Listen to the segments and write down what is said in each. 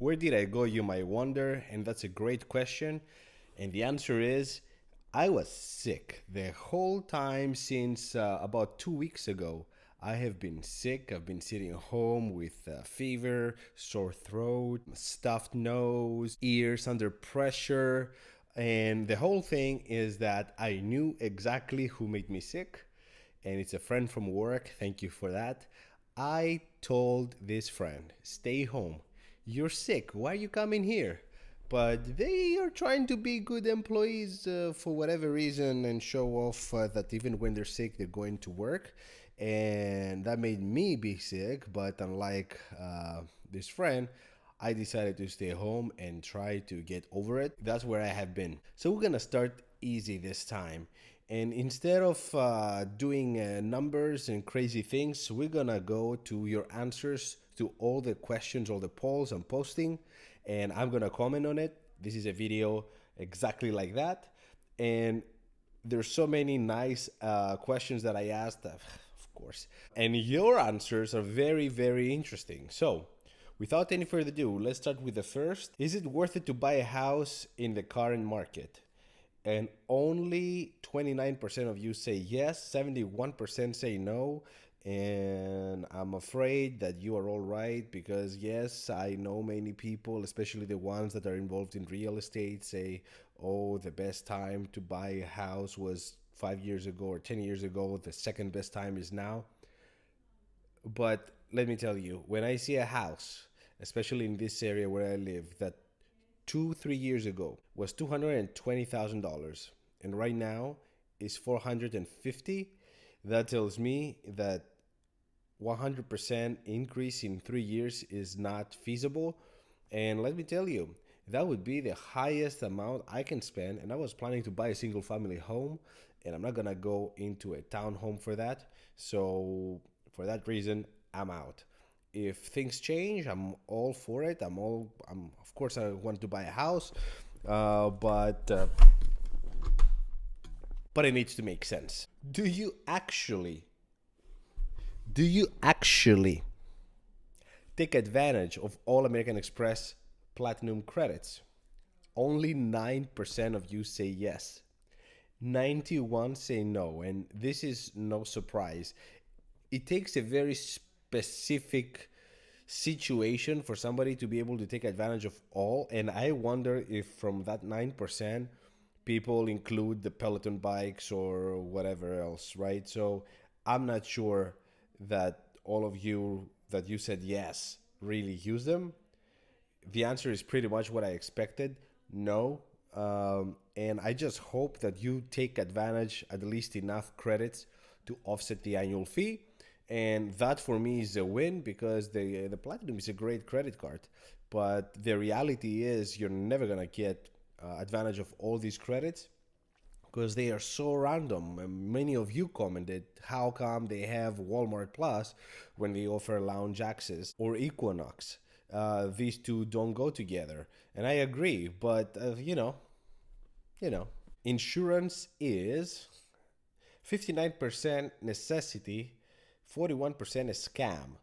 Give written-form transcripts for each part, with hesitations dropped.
Where did I go, you might wonder? And that's a great question. And the answer is I was sick the whole time since about 2 weeks ago. I have been sick. I've been sitting home with fever, sore throat, stuffed nose, ears under pressure. And the whole thing is that I knew exactly who made me sick, and it's a friend from work. Thank you for that. I told this friend, stay home. You're sick. Why are you coming here? But they are trying to be good employees for whatever reason and show off that even when they're sick, they're going to work. And that made me be sick. But unlike this friend, I decided to stay home and try to get over it. That's where I have been. So we're gonna start easy this time. And instead of doing numbers and crazy things, we're gonna go to your answers to all the questions, all the polls I'm posting, and I'm gonna comment on it. This is a video exactly like that. And there's so many nice questions that I asked, of course. And your answers are very, very interesting. So, without any further ado, let's start with the first. Is it worth it to buy a house in the current market? And only 29% of you say yes, 71% say no. And I'm afraid that you are all right because, yes, I know many people, especially the ones that are involved in real estate, say, oh, the best time to buy a house was 5 years ago or 10 years ago. The second best time is now. But let me tell you, when I see a house, especially in this area where I live, that 3 years ago was $220,000 and right now is 450, that tells me that 100% increase in 3 years is not feasible. And let me tell you, that would be the highest amount I can spend. And I was planning to buy a single family home, and I'm not gonna go into a townhome for that. So for that reason, I'm out. If things change, I'm all for it. I'm of course I want to buy a house, but it needs to make sense. Do you actually take advantage of all American Express Platinum credits? Only 9% of you say yes. 91 say no, and this is no surprise. It takes a very specific situation for somebody to be able to take advantage of all, and I wonder if from that 9% people include the Peloton bikes or whatever else, right? So I'm not sure that all of you that you said yes really use them. The answer is pretty much what I expected. No. And I just hope that you take advantage at least enough credits to offset the annual fee. And that for me is a win because the Platinum is a great credit card. But the reality is you're never going to get advantage of all these credits because they are so random. And many of you commented, how come they have Walmart Plus when they offer lounge access or Equinox? These two don't go together. And I agree, but you know, insurance is 59% necessity, 41% a scam.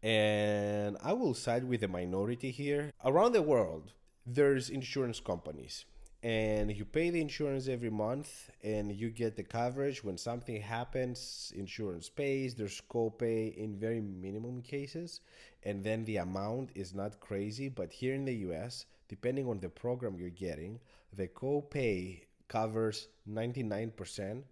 And I will side with the minority here. Around the world, there's insurance companies, and you pay the insurance every month, and you get the coverage. When something happens, insurance pays. There's copay in very minimum cases, and then the amount is not crazy. But here in the US, depending on the program you're getting, the copay covers 99%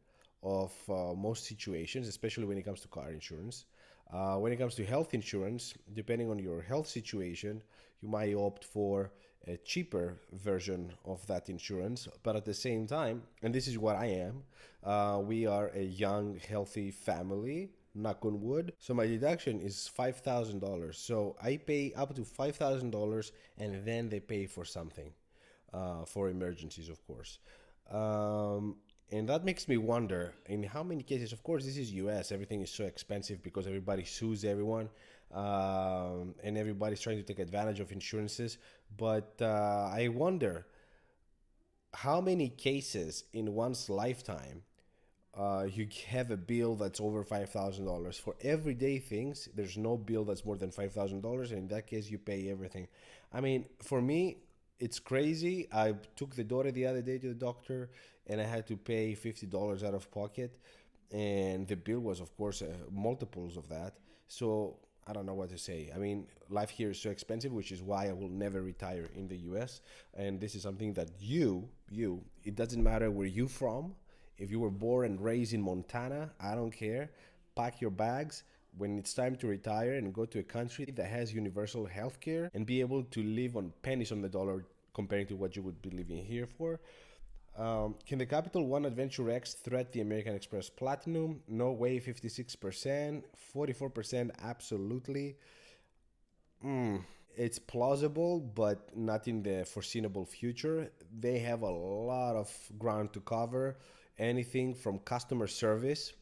of most situations, especially when it comes to car insurance. When it comes to health insurance, depending on your health situation, you might opt for a cheaper version of that insurance. But at the same time, and this is what I am, we are a young, healthy family, knock on wood. So my deduction is $5,000. So I pay up to $5,000 and then they pay for something, for emergencies, of course. Um, and that makes me wonder in how many cases, of course, this is US, everything is so expensive because everybody sues everyone, and everybody's trying to take advantage of insurances. But I wonder how many cases in one's lifetime you have a bill that's over $5,000 for everyday things. There's no bill that's more than $5,000, and in that case, you pay everything. I mean, for me, it's crazy. I took the daughter the other day to the doctor, and I had to pay $50 out of pocket, and the bill was, of course, multiples of that. So I don't know what to say. I mean, life here is so expensive, which is why I will never retire in the U.S. And this is something that it doesn't matter where you from. If you were born and raised in Montana, I don't care. Pack your bags when it's time to retire and go to a country that has universal health care and be able to live on pennies on the dollar comparing to what you would be living here for. Can the Capital One Adventure X threat the American Express Platinum? No way, 56%. 44%, absolutely. It's plausible, but not in the foreseeable future. They have a lot of ground to cover. Anything from customer service,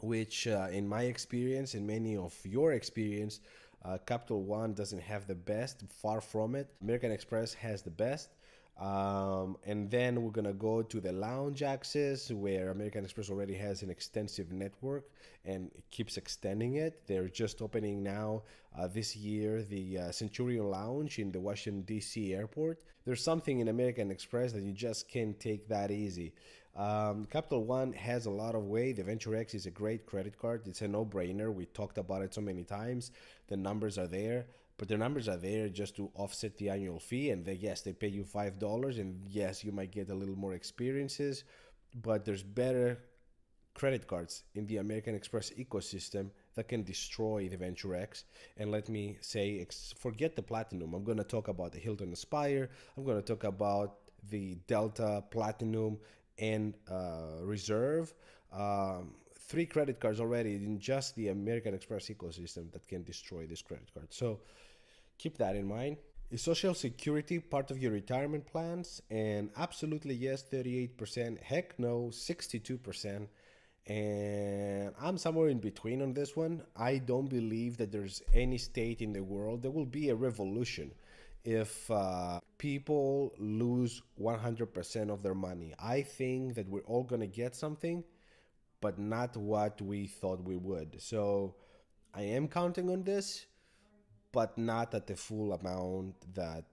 which, in my experience and many of your experience, Capital One doesn't have the best. Far from it. American Express has the best. And then we're gonna go to the lounge access, where American Express already has an extensive network and it keeps extending it. They're just opening now, this year, the Centurion Lounge in the Washington D.C. airport. There's something in American Express that you just can't take that easy. Capital One has a lot of weight. The Venture X is a great credit card. It's a no-brainer. We talked about it so many times. The numbers are there, but the numbers are there just to offset the annual fee. And yes, they pay you $5, and yes, you might get a little more experiences, but there's better credit cards in the American Express ecosystem that can destroy the Venture X. And let me say, forget the Platinum. I'm going to talk about the Hilton Aspire. I'm going to talk about the Delta Platinum and Reserve. Three credit cards already in just the American Express ecosystem that can destroy this credit card. So keep that in mind. Is Social Security part of your retirement plans? And absolutely yes, 38%. Heck no, 62%. And I'm somewhere in between on this one. I don't believe that there's any state in the world. There will be a revolution if people lose 100% of their money. I think that we're all going to get something, but not what we thought we would. So I am counting on this, but not at the full amount that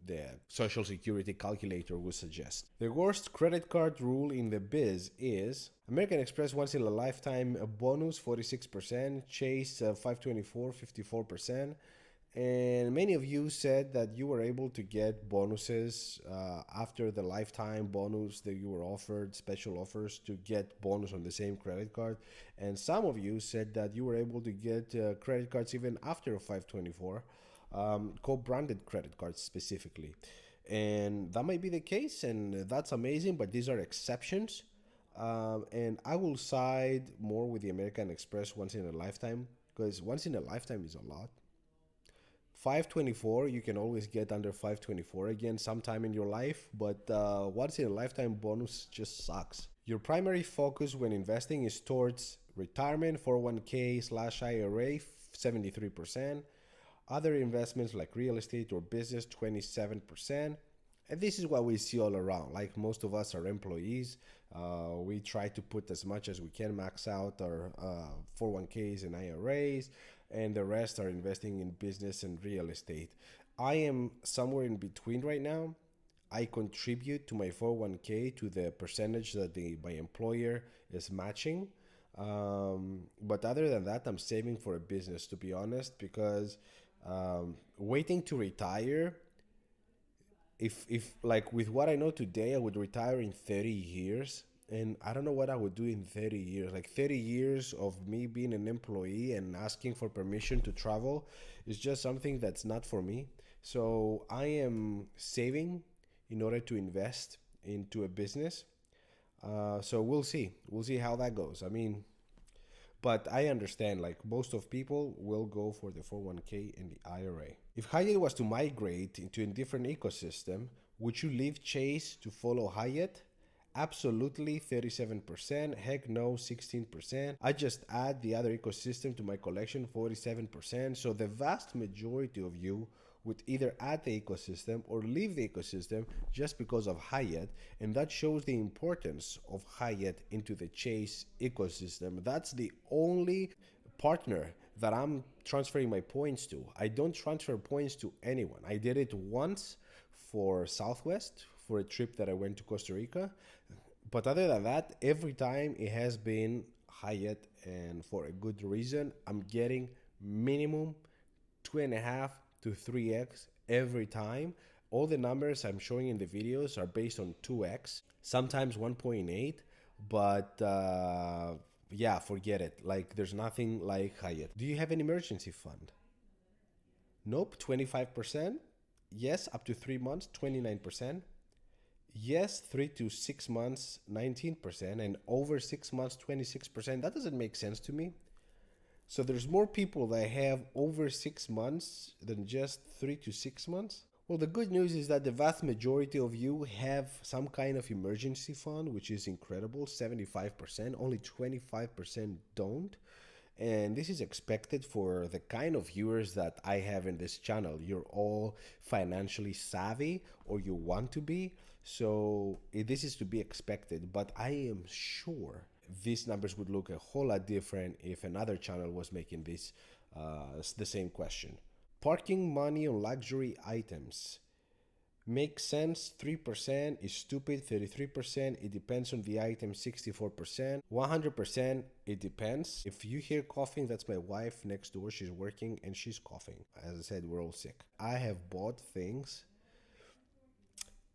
the Social Security calculator would suggest. The worst credit card rule in the biz is American Express once in a lifetime bonus 46%, Chase 524, 54%. And many of you said that you were able to get bonuses after the lifetime bonus that you were offered, special offers to get bonus on the same credit card. And some of you said that you were able to get credit cards even after 524, co-branded credit cards specifically. And that might be the case, and that's amazing, but these are exceptions. And I will side more with the American Express once in a lifetime, because once in a lifetime is a lot. 524, you can always get under 524 again sometime in your life, but once in a lifetime bonus just sucks. Your primary focus when investing is towards retirement, 401k slash IRA, 73%. Other investments like real estate or business, 27%. And this is what we see all around. Like most of us are employees. We try to put as much as we can, max out our 401ks and IRAs, and the rest are investing in business and real estate. I am somewhere in between right now. I contribute to my 401k to the percentage that my employer is matching. But other than that, I'm saving for a business, to be honest, because waiting to retire, if like with what I know today, I would retire in 30 years. And I don't know what I would do in 30 years. Like 30 years of me being an employee and asking for permission to travel is just something that's not for me. So I am saving in order to invest into a business. So we'll see. We'll see how that goes. I mean, but I understand, like most of people will go for the 401k and the IRA. If Hyatt was to migrate into a different ecosystem, would you leave Chase to follow Hyatt? Absolutely, 37%. Heck no, 16%. I just add the other ecosystem to my collection, 47%. So the vast majority of you would either add the ecosystem or leave the ecosystem just because of Hyatt, and that shows the importance of Hyatt into the Chase ecosystem. That's the only partner that I'm transferring my points to. I don't transfer points to anyone. I did it once for Southwest for a trip that I went to Costa Rica. But other than that, every time it has been Hyatt, and for a good reason. I'm getting minimum 2.5 to 3x every time. All the numbers I'm showing in the videos are based on 2x, sometimes 1.8, but yeah, forget it. Like, there's nothing like Hyatt. Do you have an emergency fund? Nope, 25%. Yes, up to 3 months, 29%. Yes, 3 to 6 months, 19%, and over 6 months, 26%. That doesn't make sense to me. So there's more people that have over 6 months than just 3 to 6 months. Well, the good news is that the vast majority of you have some kind of emergency fund, which is incredible, 75%. Only 25% don't. And this is expected for the kind of viewers that I have in this channel. You're all financially savvy, or you want to be. So this is to be expected. But I am sure these numbers would look a whole lot different if another channel was making this the same question. Parking money on luxury items makes sense. 3% is stupid. 33%, it depends on the item. 64%, 100%, it depends. If you hear coughing, that's my wife next door. She's working and she's coughing. As I said, we're all sick. I have bought things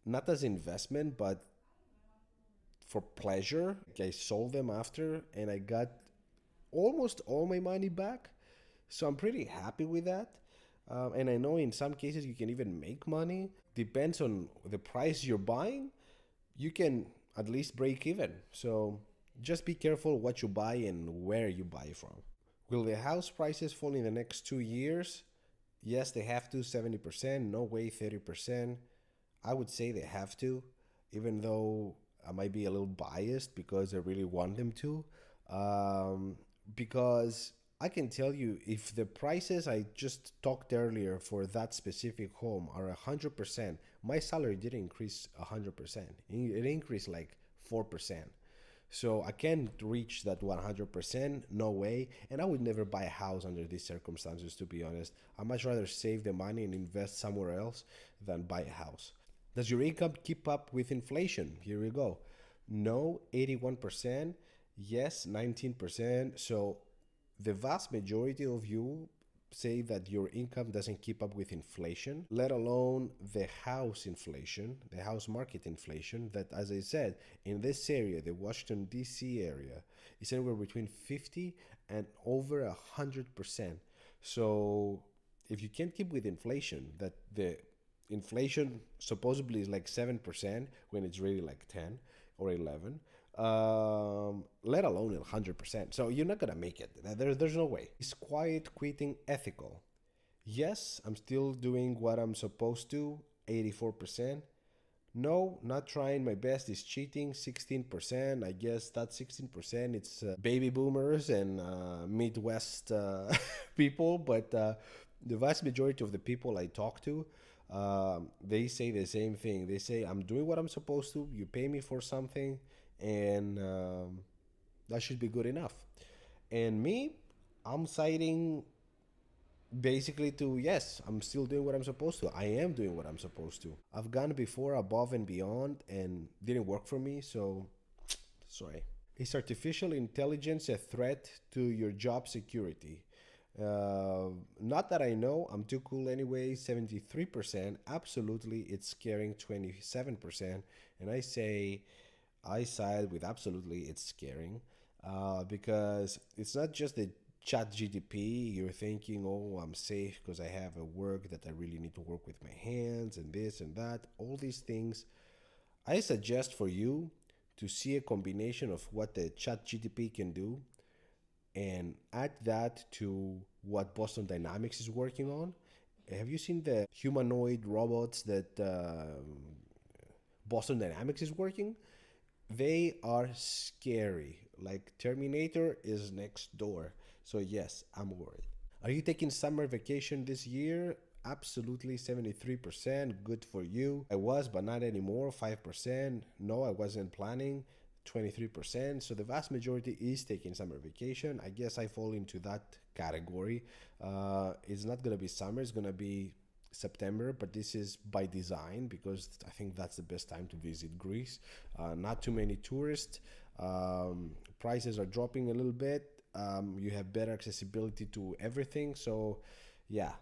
not as investment, but for pleasure. I sold them after and I got almost all my money back. So I'm pretty happy with that. And I know in some cases you can even make money. Depends on the price you're buying. You can at least break even. So just be careful what you buy and where you buy from. Will the house prices fall in the next 2 years? Yes, they have to, 70%. No way, 30%. I would say they have to, even though I might be a little biased because I really want them to. Because I can tell you, if the prices I just talked earlier for that specific home are 100%, my salary didn't increase 100%. It increased like 4%. So I can't reach that 100%, no way. And I would never buy a house under these circumstances, to be honest. I'd much rather save the money and invest somewhere else than buy a house. Does your income keep up with inflation? Here we go. No, 81%. Yes, 19%. So the vast majority of you say that your income doesn't keep up with inflation, let alone the house inflation, the house market inflation, that, as I said, in this area, the Washington, D.C. area, is anywhere between 50 and over 100%. So if you can't keep with inflation, that the inflation supposedly is like 7% when it's really like 10 or 11, let alone 100%. So you're not gonna make it. There's no way. Is quiet quitting ethical? Yes, I'm still doing what I'm supposed to, 84%. No, not trying my best is cheating, 16%. I guess that 16%, it's baby boomers and Midwest people, but the vast majority of the people I talk to, they say the same thing. They say, I'm doing what I'm supposed to, you pay me for something, and that should be good enough. And me, I'm citing basically to, yes, I'm still doing what I'm supposed to. I am doing what I'm supposed to. I've gone before above and beyond and didn't work for me, so sorry. Is artificial intelligence a threat to your job security? Not that I know. I'm too cool anyway. 73%. Absolutely, it's scaring. 27%. And I side with absolutely it's scaring. Because it's not just the chat GDP. You're thinking, oh, I'm safe because I have a work that I really need to work with my hands and this and that. All these things. I suggest for you to see a combination of what the chat GDP can do and add that to what Boston Dynamics is working on. Have you seen the humanoid robots that Boston Dynamics is working? They are scary. Like Terminator is next door. So yes, I'm worried. Are you taking summer vacation this year? absolutely 73%. Good for you. I was, but not anymore. 5%. No, I wasn't planning. 23%. So the vast majority is taking summer vacation. I guess I fall into that category. It's not gonna be summer, it's gonna be September, but this is by design because I think that's the best time to visit Greece. Not too many tourists. Prices are dropping a little bit. You have better accessibility to everything. So, yeah,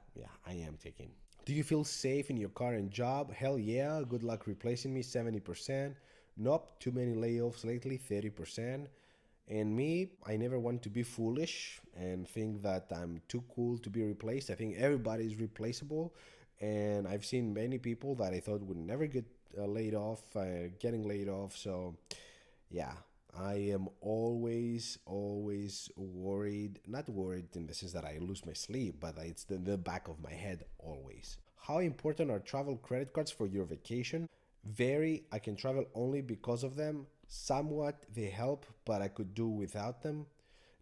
I am taking. Do you feel safe in your current job? Hell yeah. Good luck replacing me, 70%. Nope, too many layoffs lately, 30%. And me, I never want to be foolish and think that I'm too cool to be replaced. I think everybody is replaceable. And I've seen many people that I thought would never get laid off, getting laid off. So, yeah, I am always worried. Not worried in the sense that I lose my sleep, but it's the back of my head always. How important are travel credit cards for your vacation? Very. I can travel only because of them. Somewhat they help, but I could do without them.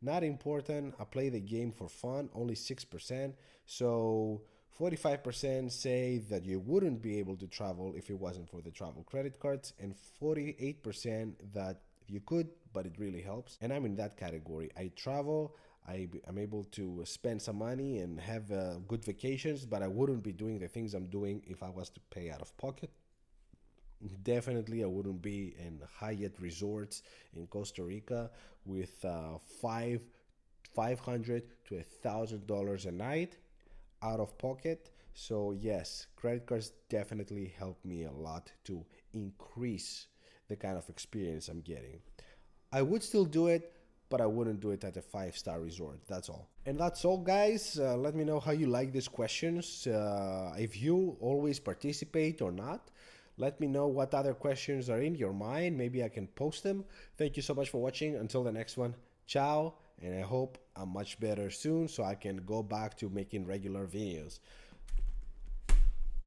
Not important. I play the game for fun, only 6%. So 45% say that you wouldn't be able to travel if it wasn't for the travel credit cards, and 48% that you could, but it really helps. And I'm in that category. I travel, I'm able to spend some money and have good vacations, but I wouldn't be doing the things I'm doing if I was to pay out of pocket. Definitely, I wouldn't be in Hyatt resorts in Costa Rica with 500 to $1,000 a night out of pocket. So yes, credit cards definitely help me a lot to increase the kind of experience I'm getting. I would still do it, but I wouldn't do it at a five-star resort. That's all. And that's all, guys. Let me know how you like these questions. If you always participate or not. Let me know what other questions are in your mind. Maybe I can post them. Thank you so much for watching. Until the next one, ciao. And I hope I'm much better soon so I can go back to making regular videos.